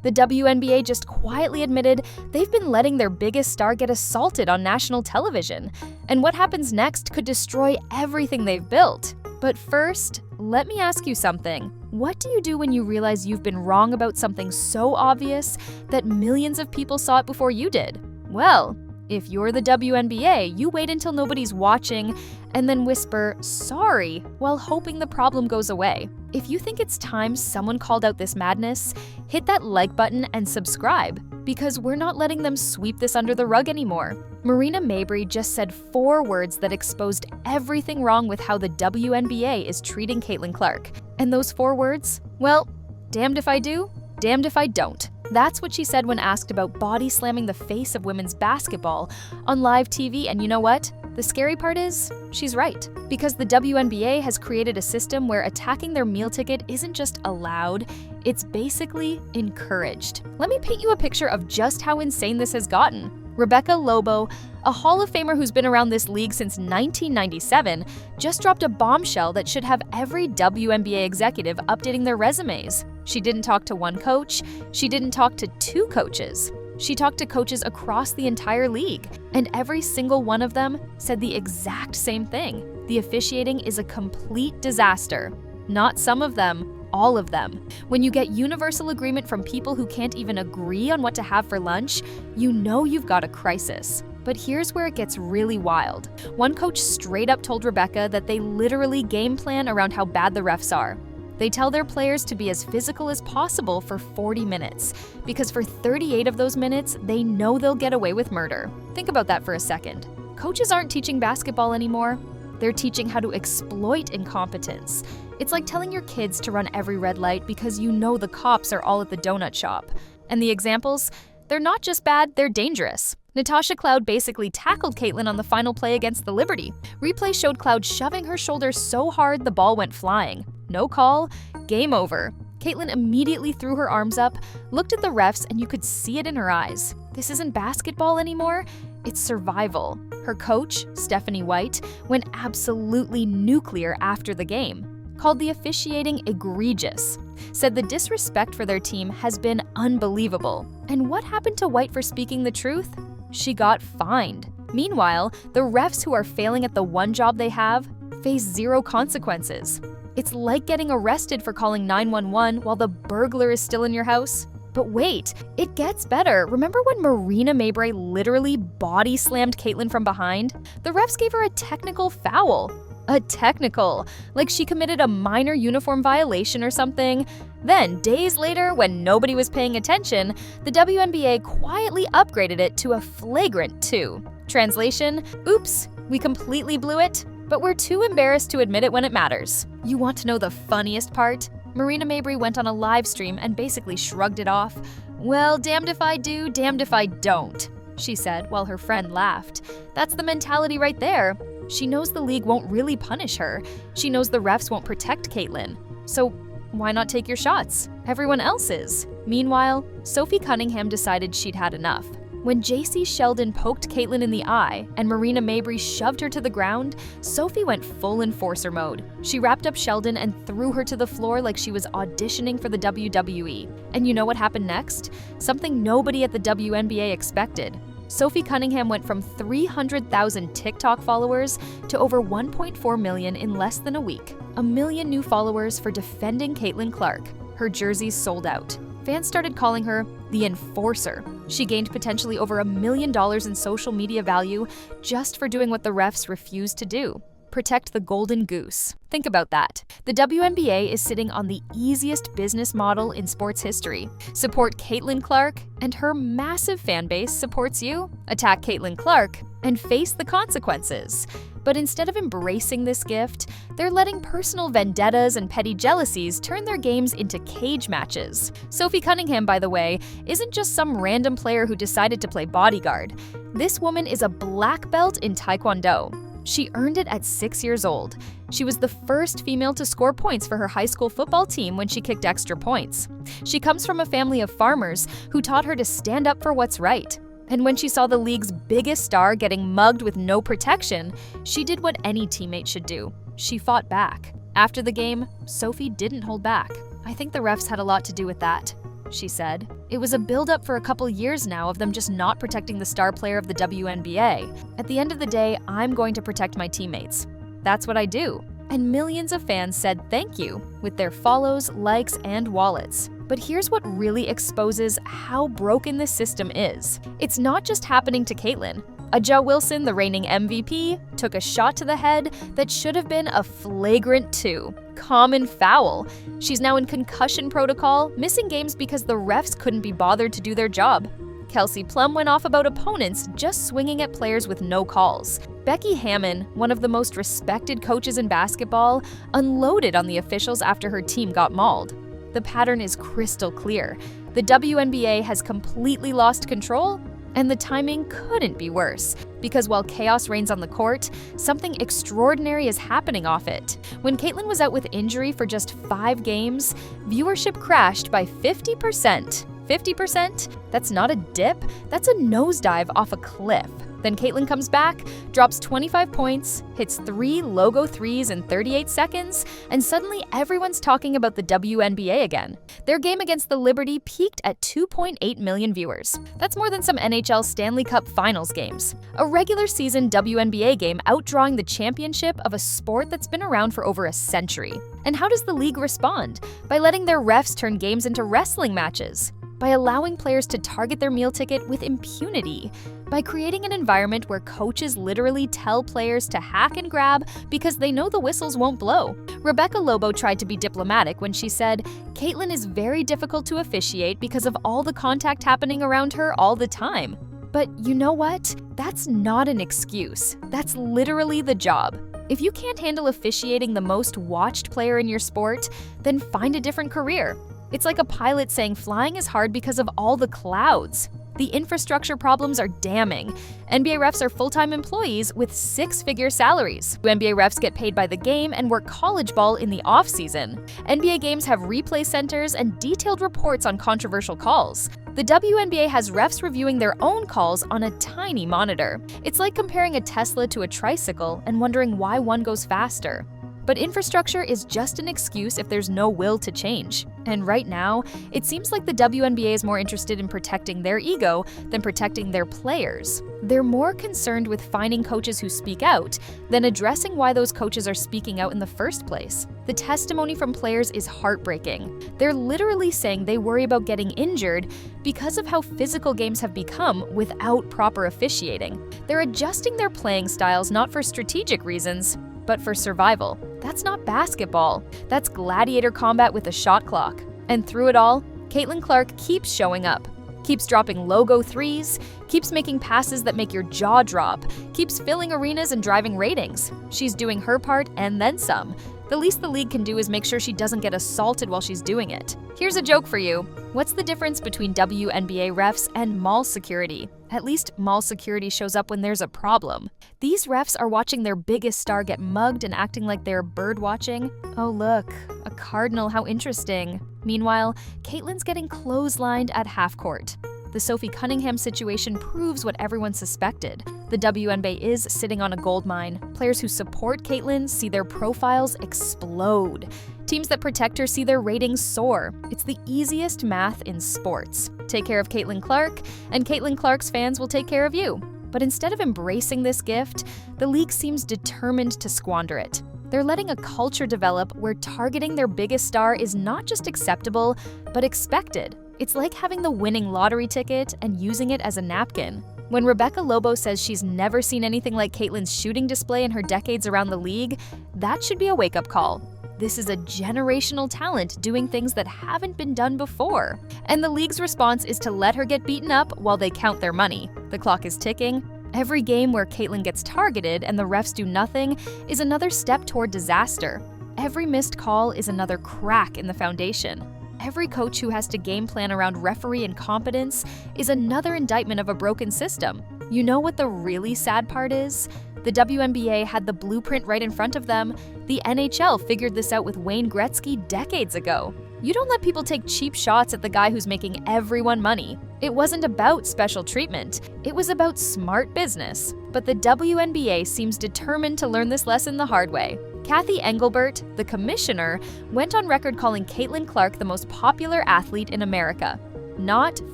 The WNBA just quietly admitted they've been letting their biggest star get assaulted on national television. And what happens next could destroy everything they've built. But first, let me ask you something. What do you do when you realize you've been wrong about something so obvious that millions of people saw it before you did? Well, if you're the WNBA, you wait until nobody's watching and then whisper, "sorry," while hoping the problem goes away. If you think it's time someone called out this madness, hit that like button and subscribe, because we're not letting them sweep this under the rug anymore. Marina Mabrey just said 4 words that exposed everything wrong with how the WNBA is treating Caitlin Clark. And those 4 words? Well, damned if I do, damned if I don't. That's what she said when asked about body slamming the face of women's basketball on live TV, and you know what? The scary part is, she's right. Because the WNBA has created a system where attacking their meal ticket isn't just allowed, it's basically encouraged. Let me paint you a picture of just how insane this has gotten. Rebecca Lobo, a Hall of Famer who's been around this league since 1997, just dropped a bombshell that should have every WNBA executive updating their resumes. She didn't talk to one coach, she didn't talk to 2 coaches. She talked to coaches across the entire league, and every single one of them said the exact same thing. The officiating is a complete disaster. Not some of them, all of them. When you get universal agreement from people who can't even agree on what to have for lunch, you know you've got a crisis. But here's where it gets really wild. One coach straight up told Rebecca that they literally game plan around how bad the refs are. They tell their players to be as physical as possible for 40 minutes, because for 38 of those minutes, they know they'll get away with murder. Think about that for a second. Coaches aren't teaching basketball anymore. They're teaching how to exploit incompetence. It's like telling your kids to run every red light because you know the cops are all at the donut shop. And the examples? They're not just bad, they're dangerous. Natasha Cloud basically tackled Caitlin on the final play against the Liberty. Replay showed Cloud shoving her shoulder so hard the ball went flying. No call, game over. Caitlin immediately threw her arms up, looked at the refs, and you could see it in her eyes. This isn't basketball anymore, it's survival. Her coach, Stephanie White, went absolutely nuclear after the game. Called the officiating egregious. Said the disrespect for their team has been unbelievable. And what happened to White for speaking the truth? She got fined. Meanwhile, the refs who are failing at the one job they have face 0 consequences. It's like getting arrested for calling 911 while the burglar is still in your house. But wait, it gets better. Remember when Marina Mabrey literally body slammed Caitlin from behind? The refs gave her a technical foul. A technical, like she committed a minor uniform violation or something. Then, days later, when nobody was paying attention, the WNBA quietly upgraded it to a flagrant 2. Translation, oops, we completely blew it, but we're too embarrassed to admit it when it matters. You want to know the funniest part? Marina Mabrey went on a live stream and basically shrugged it off. "Well, damned if I do, damned if I don't," she said while her friend laughed. That's the mentality right there. She knows the league won't really punish her. She knows the refs won't protect Caitlin. So why not take your shots? Everyone else is. Meanwhile, Sophie Cunningham decided she'd had enough. When JC Sheldon poked Caitlin in the eye and Marina Mabrey shoved her to the ground, Sophie went full enforcer mode. She wrapped up Sheldon and threw her to the floor like she was auditioning for the WWE. And you know what happened next? Something nobody at the WNBA expected. Sophie Cunningham went from 300,000 TikTok followers to over 1.4 million in less than a week. 1 million new followers for defending Caitlin Clark. Her jerseys sold out. Fans started calling her the Enforcer. She gained potentially over $1 million in social media value just for doing what the refs refused to do: protect the golden goose. Think about that. The WNBA is sitting on the easiest business model in sports history. Support Caitlin Clark, and her massive fan base supports you. Attack Caitlin Clark, and face the consequences. But instead of embracing this gift, they're letting personal vendettas and petty jealousies turn their games into cage matches. Sophie Cunningham, by the way, isn't just some random player who decided to play bodyguard. This woman is a black belt in Taekwondo. She earned it at 6 years old. She was the first female to score points for her high school football team when she kicked extra points. She comes from a family of farmers who taught her to stand up for what's right. And when she saw the league's biggest star getting mugged with no protection, she did what any teammate should do. She fought back. After the game, Sophie didn't hold back. I think the refs had a lot to do with that. she said. It was a build-up for a couple years now of them just not protecting the star player of the WNBA. At the end of the day, I'm going to protect my teammates. That's what I do. And millions of fans said thank you with their follows, likes, and wallets. But here's what really exposes how broken this system is. It's not just happening to Caitlin. A'ja Wilson, the reigning MVP, took a shot to the head that should have been a flagrant 2. Common foul. She's now in concussion protocol, missing games because the refs couldn't be bothered to do their job. Kelsey Plum went off about opponents just swinging at players with no calls. Becky Hammon, one of the most respected coaches in basketball, unloaded on the officials after her team got mauled. The pattern is crystal clear. The WNBA has completely lost control, and the timing couldn't be worse, because while chaos reigns on the court, something extraordinary is happening off it. When Caitlin was out with injury for just 5 games, viewership crashed by 50%. 50%? That's not a dip, that's a nosedive off a cliff. Then Caitlin comes back, drops 25 points, hits 3 logo threes in 38 seconds, and suddenly everyone's talking about the WNBA again. Their game against the Liberty peaked at 2.8 million viewers. That's more than some NHL Stanley Cup Finals games. A regular season WNBA game outdrawing the championship of a sport that's been around for over a century. And how does the league respond? By letting their refs turn games into wrestling matches. By allowing players to target their meal ticket with impunity. By creating an environment where coaches literally tell players to hack and grab because they know the whistles won't blow. Rebecca Lobo tried to be diplomatic when she said, "Caitlin is very difficult to officiate because of all the contact happening around her all the time." But you know what? That's not an excuse. That's literally the job. If you can't handle officiating the most watched player in your sport, then find a different career. It's like a pilot saying flying is hard because of all the clouds. The infrastructure problems are damning. NBA refs are full-time employees with 6-figure salaries. NBA refs get paid by the game and work college ball in the off-season. NBA games have replay centers and detailed reports on controversial calls. The WNBA has refs reviewing their own calls on a tiny monitor. It's like comparing a Tesla to a tricycle and wondering why one goes faster. But infrastructure is just an excuse if there's no will to change. And right now, it seems like the WNBA is more interested in protecting their ego than protecting their players. They're more concerned with finding coaches who speak out than addressing why those coaches are speaking out in the first place. The testimony from players is heartbreaking. They're literally saying they worry about getting injured because of how physical games have become without proper officiating. They're adjusting their playing styles not for strategic reasons, but for survival. That's not basketball. That's gladiator combat with a shot clock. And through it all, Caitlin Clark keeps showing up, keeps dropping logo threes, keeps making passes that make your jaw drop, keeps filling arenas and driving ratings. She's doing her part and then some. The least the league can do is make sure she doesn't get assaulted while she's doing it. Here's a joke for you. What's the difference between WNBA refs and mall security? At least mall security shows up when there's a problem. These refs are watching their biggest star get mugged and acting like they're bird watching. Oh look, a cardinal, how interesting. Meanwhile, Caitlin's getting clotheslined at half court. The Sophie Cunningham situation proves what everyone suspected. The WNBA is sitting on a goldmine. Players who support Caitlin see their profiles explode. Teams that protect her see their ratings soar. It's the easiest math in sports. Take care of Caitlin Clark, and Caitlin Clark's fans will take care of you. But instead of embracing this gift, the league seems determined to squander it. They're letting a culture develop where targeting their biggest star is not just acceptable, but expected. It's like having the winning lottery ticket and using it as a napkin. When Rebecca Lobo says she's never seen anything like Caitlin's shooting display in her decades around the league, that should be a wake-up call. This is a generational talent doing things that haven't been done before. And the league's response is to let her get beaten up while they count their money. The clock is ticking. Every game where Caitlin gets targeted and the refs do nothing is another step toward disaster. Every missed call is another crack in the foundation. Every coach who has to game plan around referee incompetence is another indictment of a broken system. You know what the really sad part is? The WNBA had the blueprint right in front of them. The NHL figured this out with Wayne Gretzky decades ago. You don't let people take cheap shots at the guy who's making everyone money. It wasn't about special treatment. It was about smart business. But the WNBA seems determined to learn this lesson the hard way. Kathy Engelbert, the commissioner, went on record calling Caitlin Clark the most popular athlete in America. Not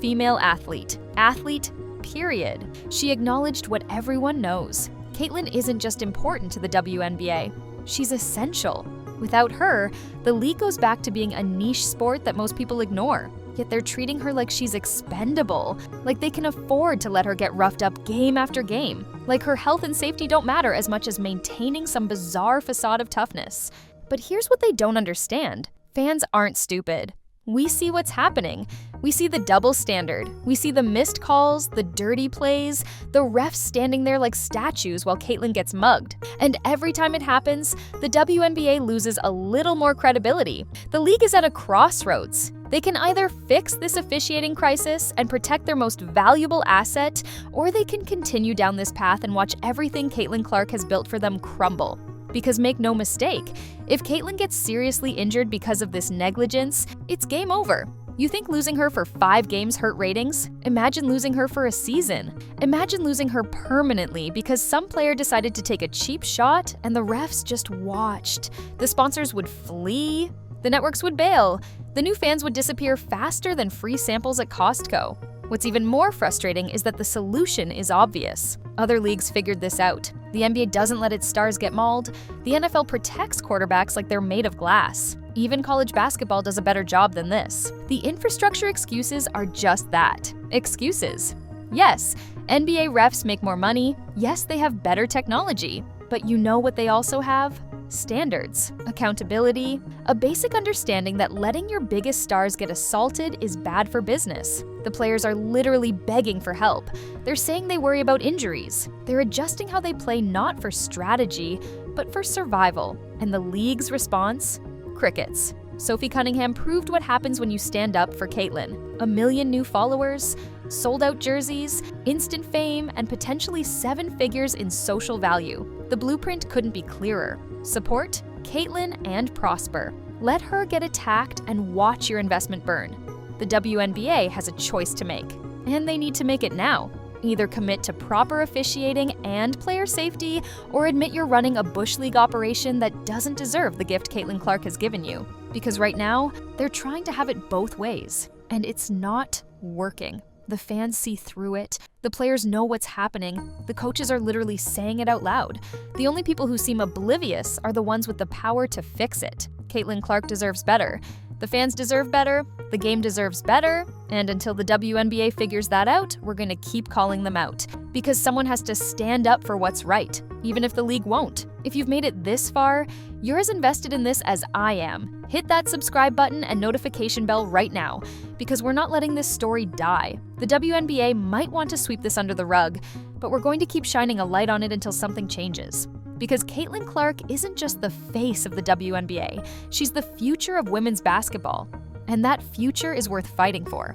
female athlete. Athlete, period. She acknowledged what everyone knows. Caitlin isn't just important to the WNBA. She's essential. Without her, the league goes back to being a niche sport that most people ignore. Yet they're treating her like she's expendable, like they can afford to let her get roughed up game after game, like her health and safety don't matter as much as maintaining some bizarre facade of toughness. But here's what they don't understand. Fans aren't stupid. We see what's happening. We see the double standard. We see the missed calls, the dirty plays, the refs standing there like statues while Caitlin gets mugged. And every time it happens, the WNBA loses a little more credibility. The league is at a crossroads. They can either fix this officiating crisis and protect their most valuable asset, or they can continue down this path and watch everything Caitlin Clark has built for them crumble. Because make no mistake, if Caitlin gets seriously injured because of this negligence, it's game over. You think losing her for 5 games hurt ratings? Imagine losing her for a season. Imagine losing her permanently because some player decided to take a cheap shot and the refs just watched. The sponsors would flee, the networks would bail, the new fans would disappear faster than free samples at Costco. What's even more frustrating is that the solution is obvious. Other leagues figured this out. The NBA doesn't let its stars get mauled. The NFL protects quarterbacks like they're made of glass. Even college basketball does a better job than this. The infrastructure excuses are just that. Excuses. Yes, NBA refs make more money. Yes, they have better technology. But you know what they also have? Standards, accountability, a basic understanding that letting your biggest stars get assaulted is bad for business. The players are literally begging for help. They're saying they worry about injuries. They're adjusting how they play not for strategy, but for survival. And the league's response? Crickets. Sophie Cunningham proved what happens when you stand up for Caitlin. 1 million new followers, sold-out jerseys, instant fame, and potentially 7 figures in social value. The blueprint couldn't be clearer. Support Caitlin and prosper. Let her get attacked and watch your investment burn. The WNBA has a choice to make, and they need to make it now. Either commit to proper officiating and player safety, or admit you're running a Bush League operation that doesn't deserve the gift Caitlin Clark has given you. Because right now, they're trying to have it both ways, and it's not working. The fans see through it. The players know what's happening. The coaches are literally saying it out loud. The only people who seem oblivious are the ones with the power to fix it. Caitlin Clark deserves better. The fans deserve better. The game deserves better. And until the WNBA figures that out, we're going to keep calling them out. Because someone has to stand up for what's right, even if the league won't. If you've made it this far, you're as invested in this as I am. Hit that subscribe button and notification bell right now, because we're not letting this story die. The WNBA might want to sweep this under the rug, but we're going to keep shining a light on it until something changes. Because Caitlin Clark isn't just the face of the WNBA, she's the future of women's basketball. And that future is worth fighting for.